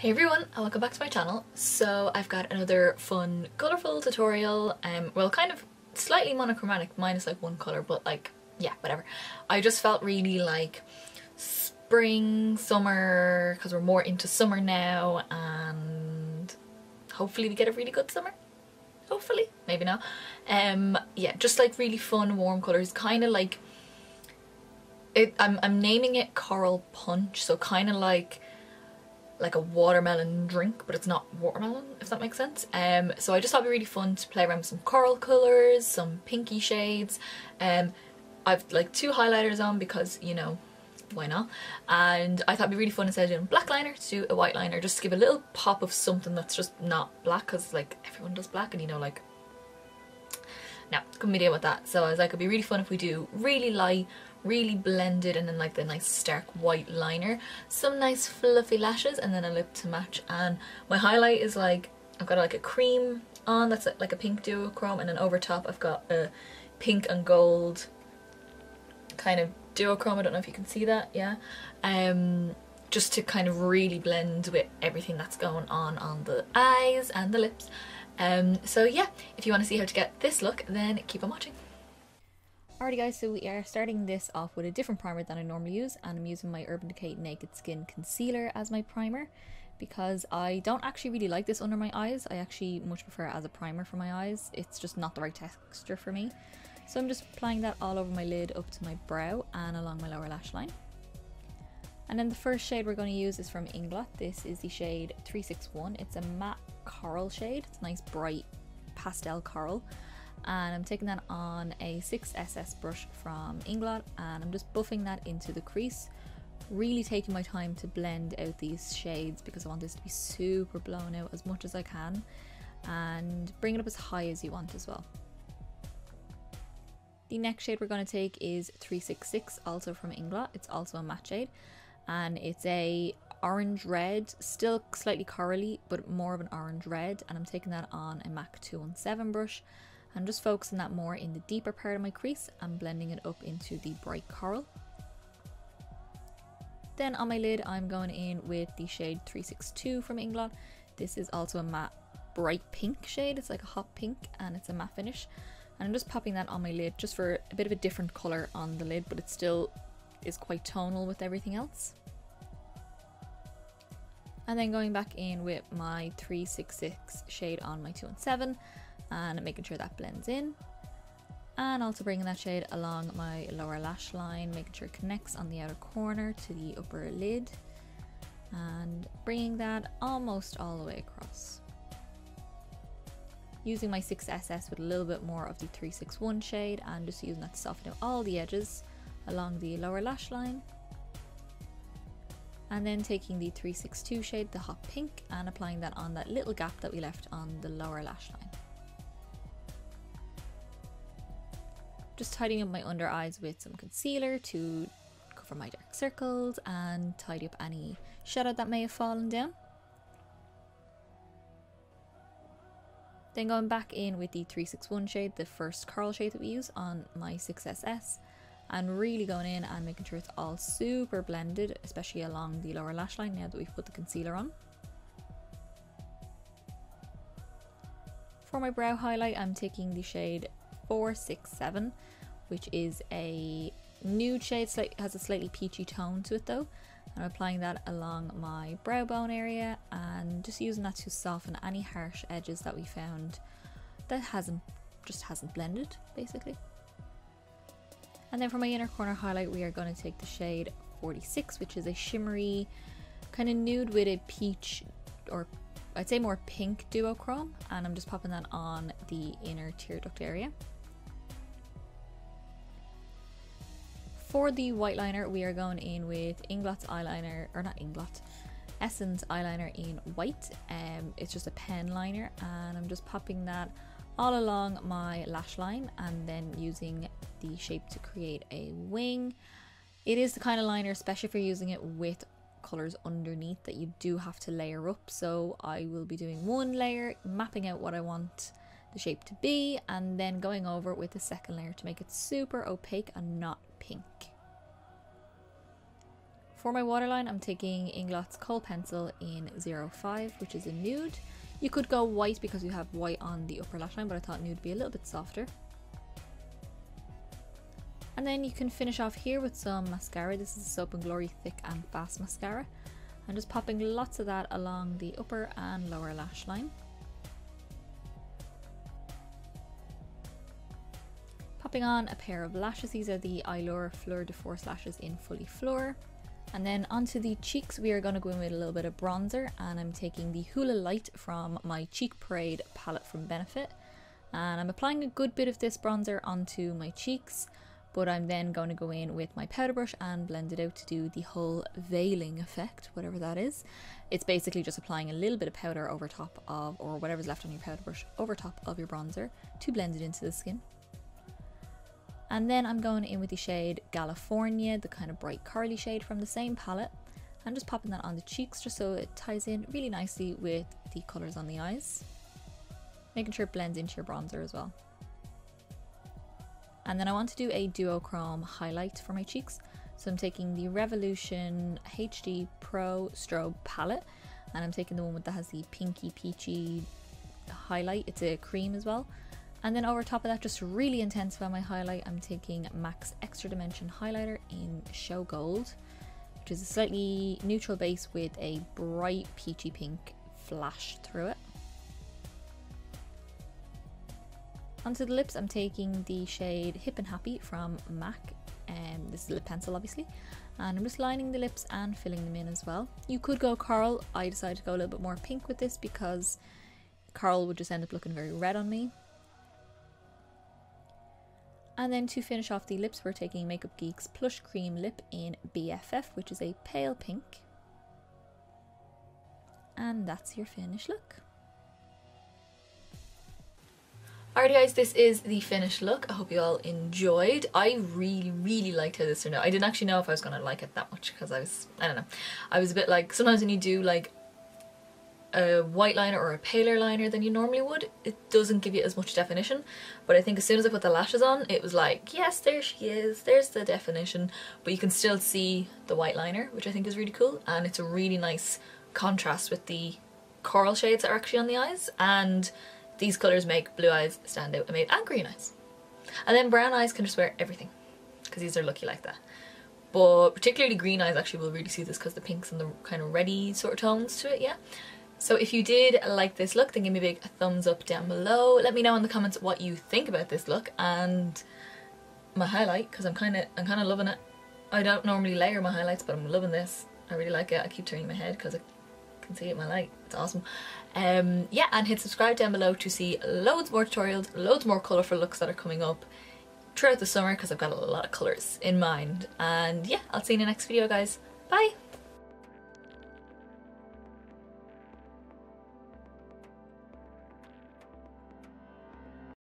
Hey everyone, and welcome back to my channel. So I've got another fun, colourful tutorial. Well, kind of slightly monochromatic, minus like one colour, but like, yeah, whatever. I just felt really like spring, summer, because we're more into summer now, and hopefully we get a really good summer. Hopefully, maybe not. Yeah, just like really fun, warm colours, kind of like it. I'm naming it Coral Punch, so kind of like a watermelon drink, but it's not watermelon, if that makes sense. So I just thought it'd be really fun to play around with some coral colours, some pinky shades. I've like two highlighters on because, you know, why not? And I thought it'd be really fun instead of doing black liner to do a white liner, just to give a little pop of something that's just not black, because like everyone does black and you know, like, no, couldn't be dealing with that. So I was like, it'd be really fun if we do really light, really blended, and then like the nice stark white liner, some nice fluffy lashes, and then a lip to match. And my highlight is like, I've got like a cream on that's like a pink duochrome, and then over top I've got a pink and gold kind of duochrome. I don't know if you can see that, yeah. Just to kind of really blend with everything that's going on the eyes and the lips. So yeah, if you want to see how to get this look, then keep on watching. Alrighty guys, so we are starting this off with a different primer than I normally use, and I'm using my Urban Decay Naked Skin Concealer as my primer because I don't actually really like this under my eyes. I actually much prefer it as a primer for my eyes. It's just not the right texture for me. So I'm just applying that all over my lid up to my brow and along my lower lash line. And then the first shade we're going to use is from Inglot. This is the shade 361. It's a matte coral shade. It's a nice bright pastel coral. And I'm taking that on a 6SS brush from Inglot, and I'm just buffing that into the crease, really taking my time to blend out these shades because I want this to be super blown out as much as I can, and bring it up as high as you want as well. The next shade we're going to take is 366, also from Inglot. It's also a matte shade, and it's a orange red, still slightly corally, but more of an orange red, and I'm taking that on a MAC 217 brush. I'm just focusing that more in the deeper part of my crease and blending it up into the bright coral. Then on my lid I'm going in with the shade 362 from Inglot. This is also a matte bright pink shade. It's like a hot pink and it's a matte finish. And I'm just popping that on my lid just for a bit of a different colour on the lid, but it still is quite tonal with everything else. And then going back in with my 366 shade on my 217 and making sure that blends in, and also bringing that shade along my lower lash line, making sure it connects on the outer corner to the upper lid, and bringing that almost all the way across. Using my 6SS with a little bit more of the 361 shade and just using that to soften out all the edges along the lower lash line. And then taking the 362 shade, the hot pink, and applying that on that little gap that we left on the lower lash line. Just tidying up my under eyes with some concealer to cover my dark circles and tidy up any shadow that may have fallen down. Then going back in with the 361 shade, the first coral shade that we use, on my 6SS, and really going in and making sure it's all super blended, especially along the lower lash line now that we've put the concealer on. For my brow highlight, I'm taking the shade 467, which is a nude shade, has a slightly peachy tone to it though. I'm applying that along my brow bone area and just using that to soften any harsh edges that we found that just hasn't blended, basically. And then for my inner corner highlight, we are going to take the shade 46, which is a shimmery kind of nude with a peach, or I'd say more pink duochrome, and I'm just popping that on the inner tear duct area. For the white liner, we are going in with Inglot's eyeliner, or not Inglot, Essence eyeliner in white. It's just a pen liner, and I'm just popping that all along my lash line and then using the shape to create a wing. It is the kind of liner, especially if you're using it with colours underneath, that you do have to layer up. So I will be doing one layer, mapping out what I want the shape to be, and then going over with the second layer to make it super opaque and not pink. For my waterline, I'm taking Inglot's Kohl Pencil in 05, which is a nude. You could go white because you have white on the upper lash line, but I thought nude would be a little bit softer. And then you can finish off here with some mascara. This is Soap & Glory Thick and Fast Mascara. I'm just popping lots of that along the upper and lower lash line. Popping on a pair of lashes. These are the Eyelure Fleur de Force lashes in Fully Fleur. And then onto the cheeks, we are going to go in with a little bit of bronzer, and I'm taking the Hoola Lite from my Cheek Parade palette from Benefit. And I'm applying a good bit of this bronzer onto my cheeks, but I'm then going to go in with my powder brush and blend it out to do the whole veiling effect, whatever that is. It's basically just applying a little bit of powder over top of, or whatever's left on your powder brush, over top of your bronzer to blend it into the skin. And then I'm going in with the shade Galifornia, the kind of bright curly shade from the same palette. I'm just popping that on the cheeks just so it ties in really nicely with the colours on the eyes. Making sure it blends into your bronzer as well. And then I want to do a duochrome highlight for my cheeks. So I'm taking the Revolution HD Pro Strobe palette, and I'm taking the one that has the pinky peachy highlight. It's a cream as well. And then over top of that, just to really intensify my highlight, I'm taking MAC's Extra Dimension highlighter in Show Gold, which is a slightly neutral base with a bright peachy pink flash through it. Onto the lips, I'm taking the shade Hip and Happy from MAC, and this is a lip pencil obviously, and I'm just lining the lips and filling them in as well. You could go coral. I decided to go a little bit more pink with this because coral would just end up looking very red on me. And then to finish off the lips, we're taking Makeup Geek's Plush Cream Lip in BFF, which is a pale pink. And that's your finished look. Alrighty guys, this is the finished look. I hope you all enjoyed. I really liked how this turned out. I didn't actually know if I was going to like it that much because I don't know. I was a bit like, sometimes when you do like a white liner or a paler liner than you normally would, it doesn't give you as much definition. But I think as soon as I put the lashes on, it was like, yes, there she is, there's the definition, but you can still see the white liner, which I think is really cool, and it's a really nice contrast with the coral shades that are actually on the eyes, and these colours make blue eyes stand out and green eyes. And then brown eyes can just wear everything, because these are lucky like that. But particularly green eyes actually will really see this because the pinks and the kind of reddy sort of tones to it, yeah. So if you did like this look, then give me a big thumbs up down below. Let me know in the comments what you think about this look and my highlight, because I'm kind of loving it. I don't normally layer my highlights, but I'm loving this. I really like it. I keep turning my head because I can see it in my light. It's awesome. Yeah, and hit subscribe down below to see loads more tutorials, loads more colourful looks that are coming up throughout the summer, because I've got a lot of colours in mind. And yeah, I'll see you in the next video, guys. Bye!